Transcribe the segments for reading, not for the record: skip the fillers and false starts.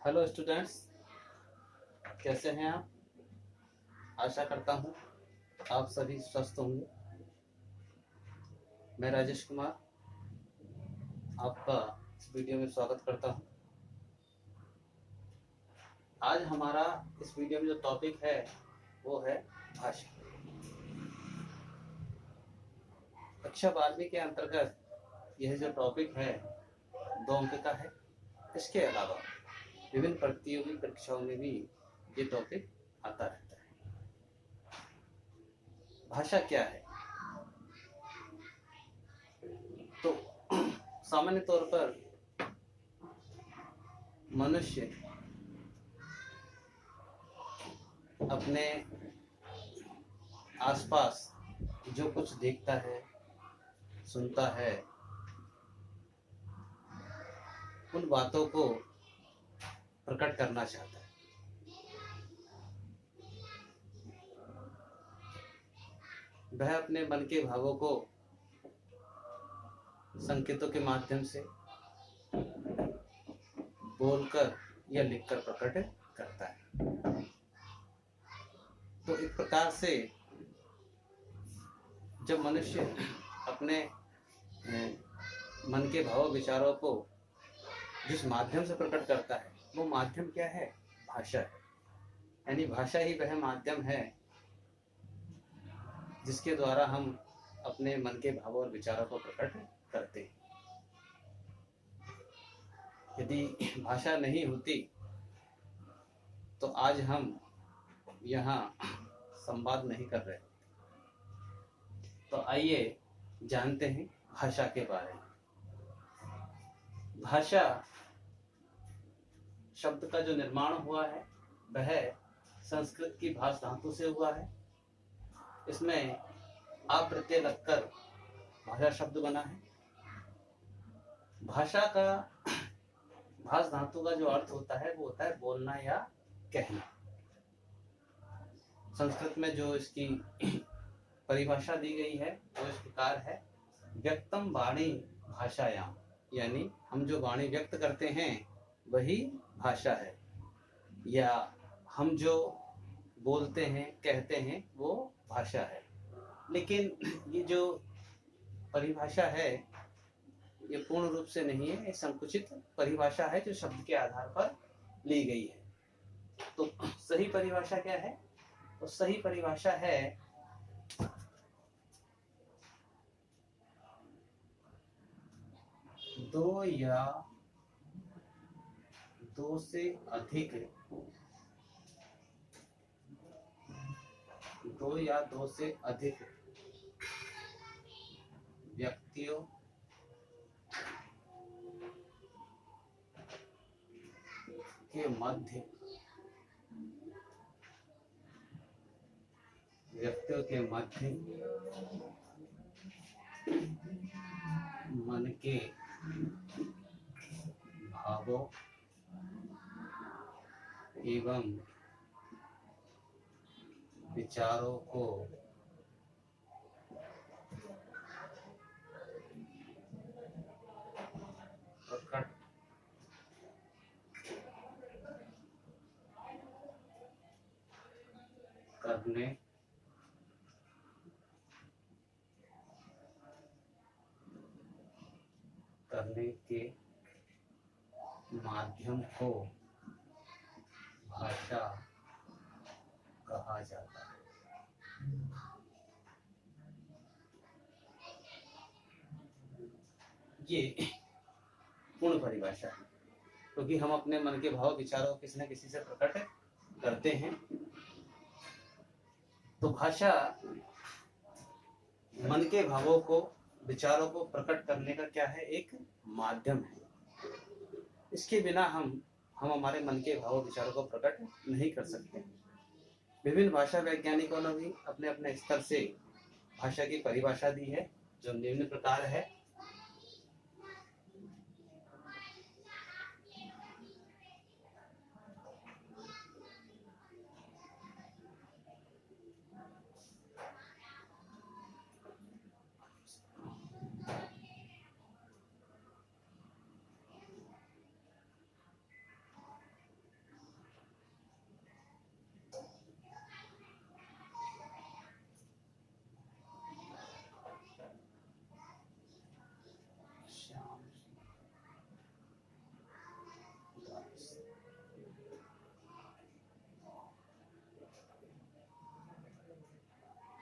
Hello students, कैसे हैं आप। आशा करता हूँ आप सभी स्वस्थ होंगे। मैं राजेश कुमार आपका इस वीडियो में स्वागत करता हूँ। आज हमारा इस वीडियो में जो टॉपिक है वो है भाषा। कक्षा 12वीं के अंतर्गत यह जो टॉपिक है 2 अंक का है। इसके अलावा विभिन्न प्रतियोगी परीक्षाओं में भी ये टॉपिक आता रहता है। भाषा क्या है? तो सामान्य तौर पर मनुष्य अपने आसपास जो कुछ देखता है, सुनता है, उन बातों को प्रकट करना चाहता है। वह अपने मन के भावों को संकेतों के माध्यम से बोलकर या लिखकर प्रकट करता है। तो एक प्रकार से जब मनुष्य अपने मन के भाव विचारों को जिस माध्यम से प्रकट करता है वो माध्यम क्या है? भाषा है। यानी भाषा ही वह माध्यम है जिसके द्वारा हम अपने मन के भावों और विचारों को प्रकट करते हैं। यदि भाषा नहीं होती तो आज हम यहाँ संवाद नहीं कर रहे। तो आइए जानते हैं भाषा के बारे में। भाषा शब्द का जो निर्माण हुआ है वह संस्कृत की भाष धातु से हुआ है। इसमें आ प्रत्यय लगकर भाषा शब्द बना है। भाषा का भाष धातु का जो अर्थ होता है वो होता है बोलना या कहना। संस्कृत में जो इसकी परिभाषा दी गई है वो इस प्रकार है, व्यक्तम वाणी भाषायाम। यानी हम जो वाणी व्यक्त करते हैं वही भाषा है, या हम जो बोलते हैं कहते हैं वो भाषा है। लेकिन ये जो परिभाषा है ये पूर्ण रूप से नहीं है, ये संकुचित परिभाषा है जो शब्द के आधार पर ली गई है। तो सही परिभाषा क्या है? तो सही परिभाषा है दो या दो से अधिक व्यक्तियों के मध्य मन के भावों एवं विचारों को प्रकट करने के माध्यम को भाषा कहा जाता है। ये पूर्ण परिभाषा है, क्योंकि हम अपने मन के भाव विचारों किसी न किसी से प्रकट करते हैं। तो भाषा मन के भावों को विचारों को प्रकट करने का क्या है? एक माध्यम है। इसके बिना हम हमारे मन के भाव विचारों को प्रकट नहीं कर सकते। विभिन्न भाषा वैज्ञानिकों ने भी अपने अपने स्तर से भाषा की परिभाषा दी है जो निम्न प्रकार है।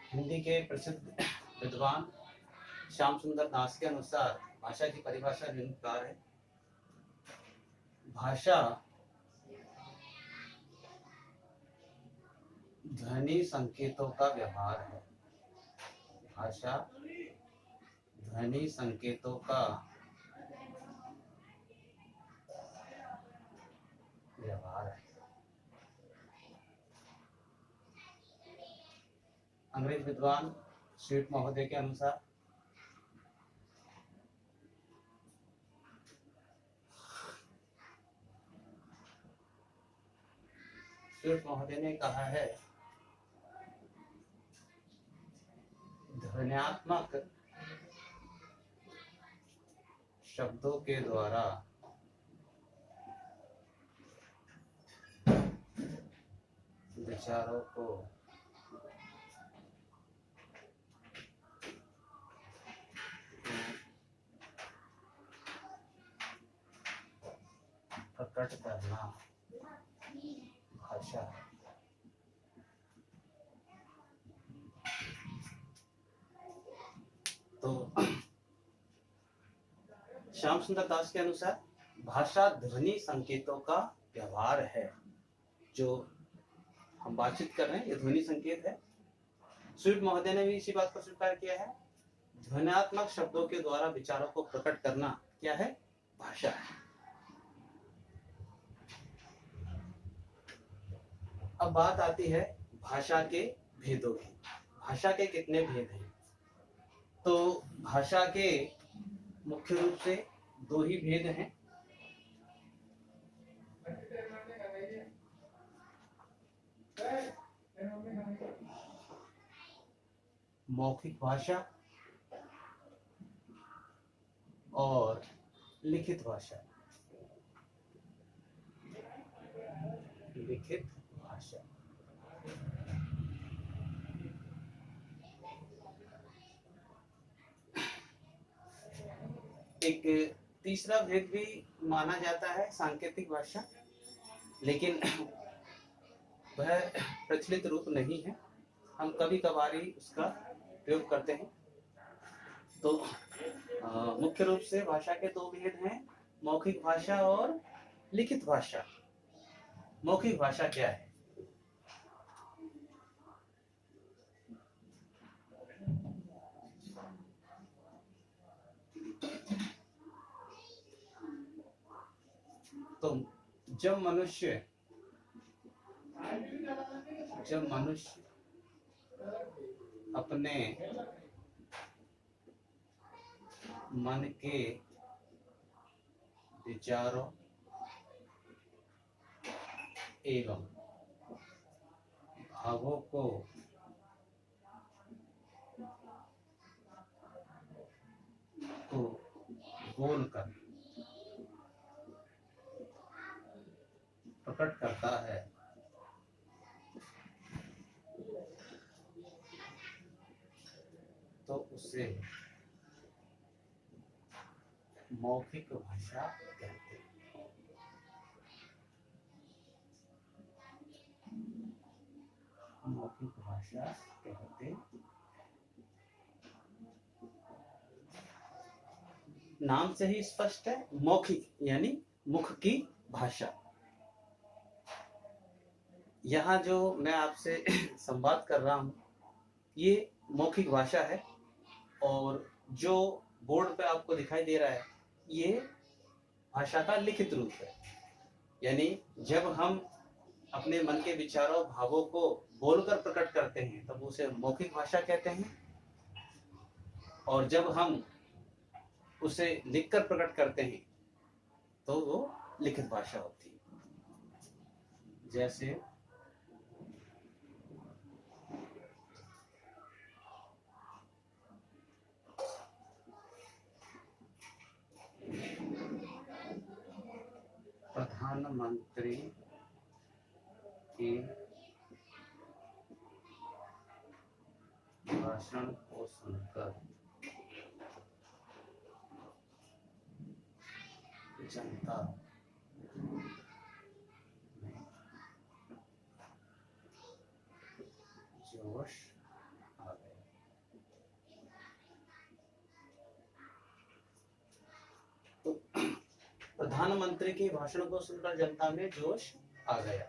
हिंदी के प्रसिद्ध विद्वान श्याम सुंदर दास के अनुसार भाषा की परिभाषा निम्न प्रकार है। भाषा ध्वनि संकेतों का व्यवहार है। भाषा ध्वनि संकेतों का व्यवहार है। अंग्रेज विद्वान स्वीट महोदय के अनुसार स्वीट महोदय ने कहा है, ध्वन्यात्मक शब्दों के द्वारा विचारों को प्रकट करना भाषा है। तो श्याम सुंदर दास के अनुसार भाषा ध्वनि संकेतों का व्यवहार है। जो हम बातचीत कर रहे हैं ये ध्वनि संकेत है। स्वीट महोदय ने भी इसी बात को स्वीकार किया है। ध्वन्यात्मक शब्दों के द्वारा विचारों को प्रकट करना क्या है? भाषा है। अब बात आती है भाषा के भेदों की। भाषा के कितने भेद हैं? तो भाषा के मुख्य रूप से दो ही भेद हैं। मौखिक भाषा और लिखित भाषा। लिखित भाषा एक तीसरा भेद भी माना जाता है, सांकेतिक भाषा, लेकिन वह प्रचलित रूप नहीं है। हम कभी कभार ही उसका प्रयोग करते हैं। तो मुख्य रूप से भाषा के दो भेद हैं, मौखिक भाषा और लिखित भाषा। मौखिक भाषा क्या है? तो जब मनुष्य अपने मन के विचारों एवं भावों को बोलकर प्रकट करता है, तो उसे मौखिक भाषा कहते हैं। मौखिक भाषा कहते। नाम से ही स्पष्ट है, मौखिक यानी मुख की भाषा। यहाँ जो मैं आपसे संवाद कर रहा हूँ ये मौखिक भाषा है, और जो बोर्ड पे आपको दिखाई दे रहा है ये भाषा का लिखित रूप है। यानी जब हम अपने मन के विचारों भावों को बोलकर प्रकट करते हैं तब उसे मौखिक भाषा कहते हैं, और जब हम उसे लिखकर प्रकट करते हैं तो वो लिखित भाषा होती है। जैसे प्रधानमंत्री के भाषण को सुनकर जनता में जोश आ गया। प्रधानमंत्री के भाषण को सुनकर जनता में जोश आ गया।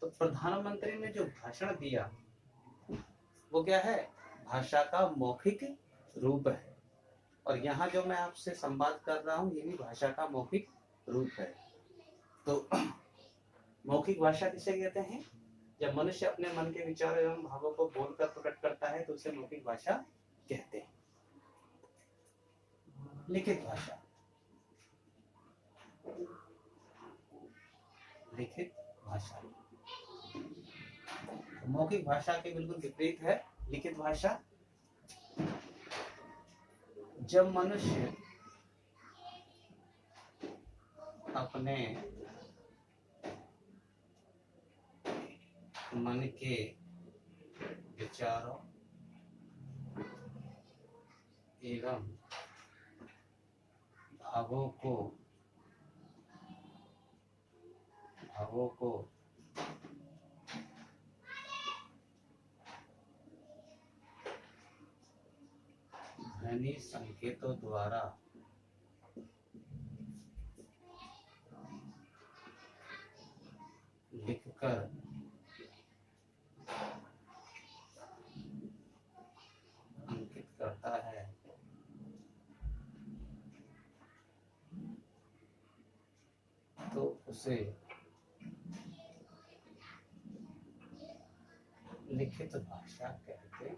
तो प्रधानमंत्री ने जो भाषण दिया वो क्या है? भाषा का मौखिक रूप है। और यहाँ जो मैं आपसे संवाद कर रहा हूँ ये भी भाषा का मौखिक रूप है। तो मौखिक भाषा किसे कहते हैं? जब मनुष्य अपने मन के विचार एवं भावों को बोलकर प्रकट करता है तो उसे मौखिक भाषा कहते हैं। लिखित भाषा, लिखित भाषा मौखिक भाषा के बिल्कुल विपरीत है लिखित भाषा। जब मनुष्य अपने मन के विचारों एवं भावों को ध्वनि संकेतों द्वारा लिखकर अंकित करता है तो उसे लिखित भाषा कहते हैं।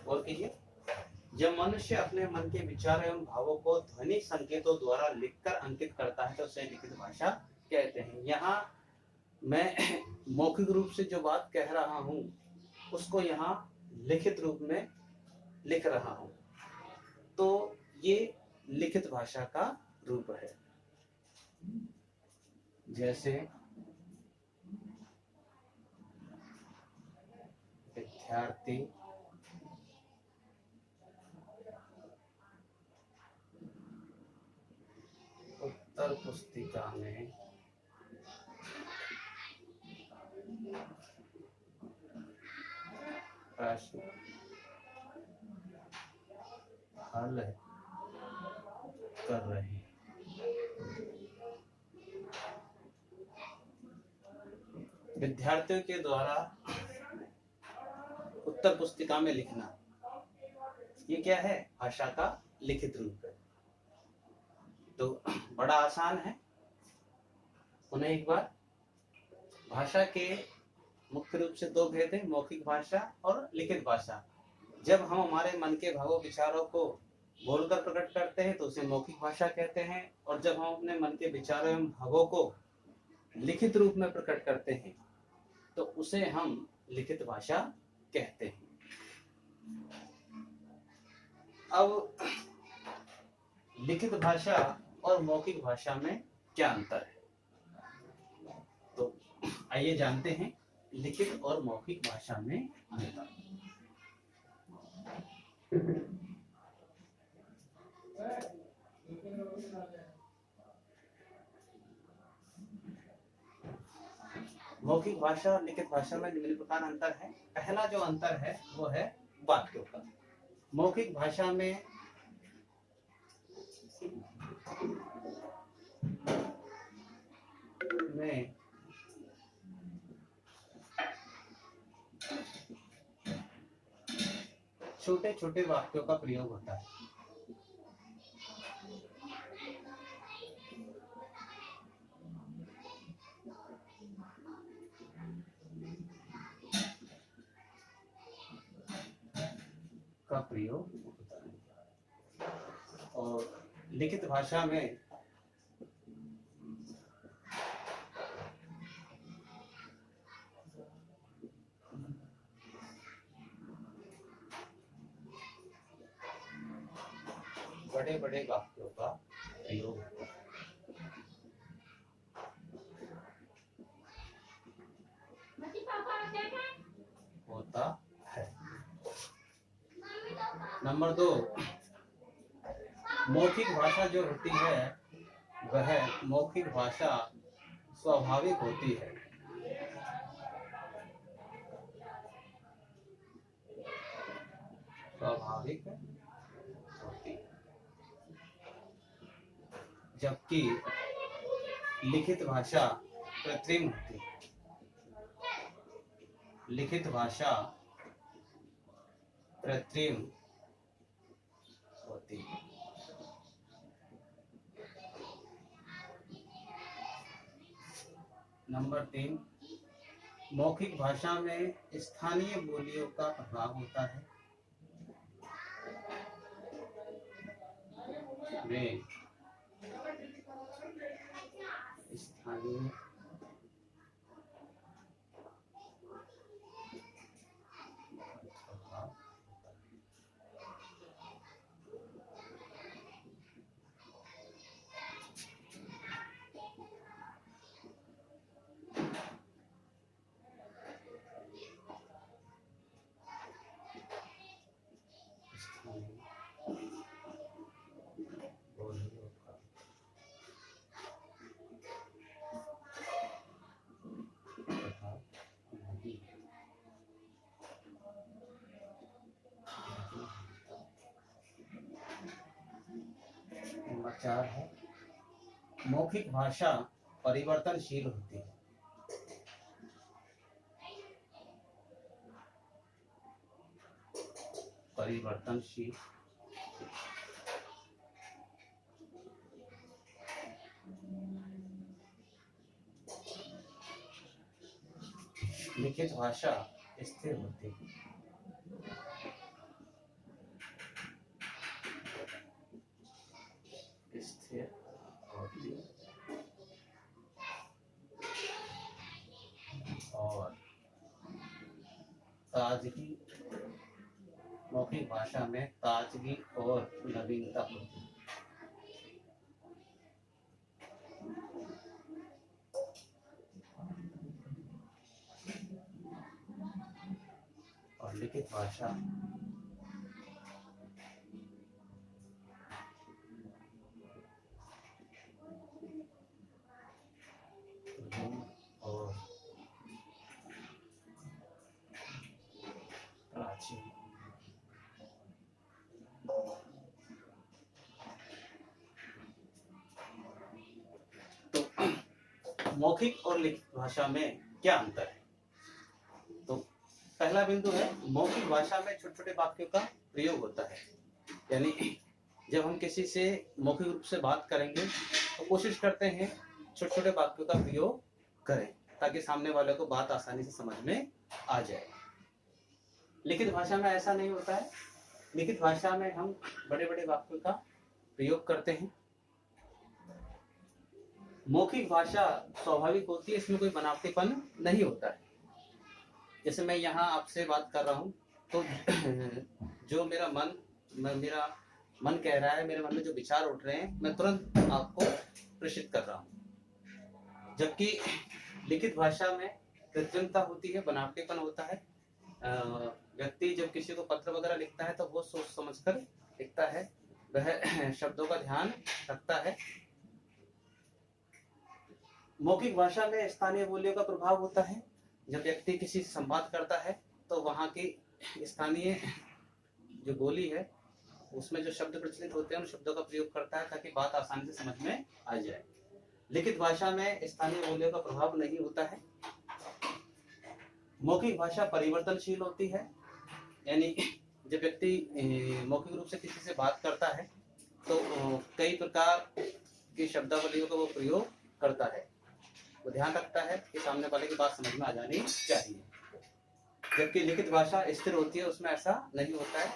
और कीजिए, जब मनुष्य अपने मन के विचार एवं भावों को ध्वनि संकेतों द्वारा लिखकर अंकित करता है तो उसे लिखित भाषा कहते हैं। यहाँ मैं मौखिक रूप से जो बात कह रहा हूँ उसको यहाँ लिखित रूप में लिख रहा हूँ, तो ये लिखित भाषा का रूप है। जैसे विद्यार्थी उत्तर पुस्तिका में प्रश्न हल कर रहे हैं। विद्यार्थियों के द्वारा उत्तर पुस्तिका में लिखना, ये क्या है? भाषा का लिखित रूप है। तो बड़ा आसान है। उन्हें एक बार, भाषा के मुख्य रूप से दो भेद हैं, मौखिक भाषा और लिखित भाषा। जब हम हमारे मन के भावों विचारों को बोलकर प्रकट करते हैं तो उसे मौखिक भाषा कहते हैं, और जब हम अपने मन के विचारों एवं भावों को लिखित रूप में प्रकट करते हैं तो उसे हम लिखित भाषा कहते हैं। अब लिखित भाषा और मौखिक भाषा में क्या अंतर है, तो आइए जानते हैं लिखित और मौखिक भाषा में अंतर। मौखिक भाषा और लिखित भाषा में निम्न प्रकार अंतर है। पहला जो अंतर है वो है वाक्यों का। मौखिक भाषा में छोटे छोटे वाक्यों का प्रयोग होता है। और लिखित भाषा में बड़े बड़े वाक्यों का प्रयोग होता है। नंबर 2, मौखिक भाषा जो होती है वह मौखिक भाषा स्वाभाविक होती है। स्वाभाविक होती है, जबकि लिखित भाषा कृत्रिम होती है। लिखित भाषा कृत्रिम होती है। नंबर 3, मौखिक भाषा में स्थानीय बोलियों का प्रभाव होता है। में स्थानीय नंबर 4 है, मौखिक भाषा परिवर्तनशील होती है। परिवर्तनशील लिखित भाषा स्थिर होती है। स्थिर होती और ताजगी, मौखिक भाषा में ताजगी और नवीनता होती है। और लिखित भाषा और प्राचीन। तो मौखिक और लिखित भाषा में क्या अंतर है? तो पहला बिंदु है, मौखिक भाषा में छोटे छोटे वाक्यों का प्रयोग होता है। यानी जब हम किसी से मौखिक रूप से बात करेंगे तो कोशिश करते हैं छोटे छोटे वाक्यों का प्रयोग करें ताकि सामने वाले को बात आसानी से समझ में आ जाए। लिखित भाषा में ऐसा नहीं होता है। लिखित भाषा में हम बड़े बड़े वाक्यों का प्रयोग करते हैं। मौखिक भाषा स्वाभाविक होती है, इसमें कोई बनावटीपन नहीं होता है। जैसे मैं यहाँ आपसे बात कर रहा हूँ तो जो मेरा मन कह रहा है, मेरे मन में जो विचार उठ रहे हैं, मैं तुरंत आपको प्रेषित कर रहा हूँ। जबकि लिखित भाषा में कृत्रिमता होती है, बनावटीपन होता है। व्यक्ति जब किसी को पत्र वगैरह लिखता है तो वो सोच समझकर लिखता है, वह शब्दों का ध्यान रखता है। मौखिक भाषा में स्थानीय बोलियों का प्रभाव होता है। जब व्यक्ति किसी से संवाद करता है तो वहाँ की स्थानीय जो बोली है उसमें जो शब्द प्रचलित होते हैं उन शब्दों का प्रयोग करता है ताकि बात आसानी से समझ में आ जाए। लिखित भाषा में स्थानीय बोलियों का प्रभाव नहीं होता है। मौखिक भाषा परिवर्तनशील होती है। यानी जब व्यक्ति मौखिक रूप से किसी से बात करता है तो कई प्रकार की शब्दावलियों का वो प्रयोग करता है। वो ध्यान रखता है कि सामने वाले की बात समझ में आ जानी चाहिए। जबकि लिखित भाषा स्थिर होती है, उसमें ऐसा नहीं होता है,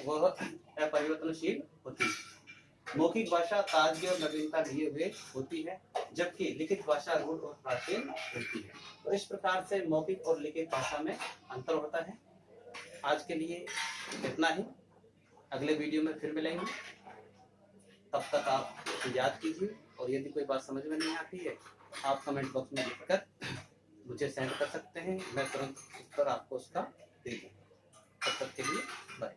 वह अपरिवर्तनशील होती है। मौखिक भाषा ताजगी और नवीनता लिए हुए होती है, जबकि लिखित भाषा रूढ़ और प्राचीन होती है। तो इस प्रकार से मौखिक और लिखित भाषा में अंतर होता है। आज के लिए इतना ही, अगले वीडियो में फिर मिलेंगे। तब तक आप याद कीजिए, और यदि कोई बात समझ में नहीं आती है आप कमेंट बॉक्स में लिखकर मुझे सेंड कर सकते हैं, मैं तुरंत उत्तर आपको उसका दे दूँगा। तब तक के लिए बाय।